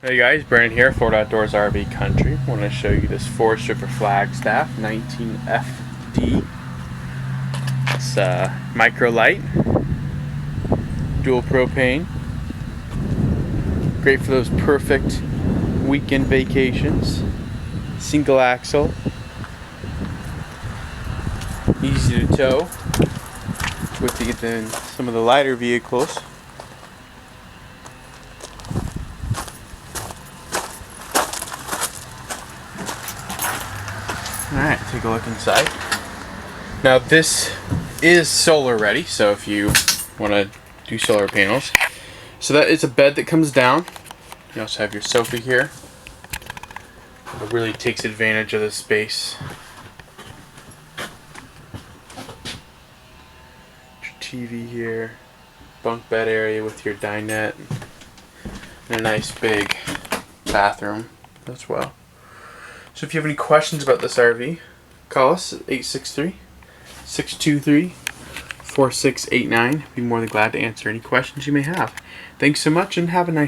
Hey guys, Brandon here, Florida Outdoors RV Country. I want to show you this Forester for Flagstaff 19FD. It's micro light, dual propane. Great for those perfect weekend vacations. Single axle, easy to tow with some of the lighter vehicles. Alright, take a look inside. Now this is solar ready, so if you want to do solar panels. So that is a bed that comes down. You also have your sofa here. It really takes advantage of the space. Your TV here. Bunk bed area with your dinette. And a nice big bathroom as well. So if you have any questions about this RV, call us at 863-623-4689. Be more than glad to answer any questions you may have. Thanks so much and have a nice day.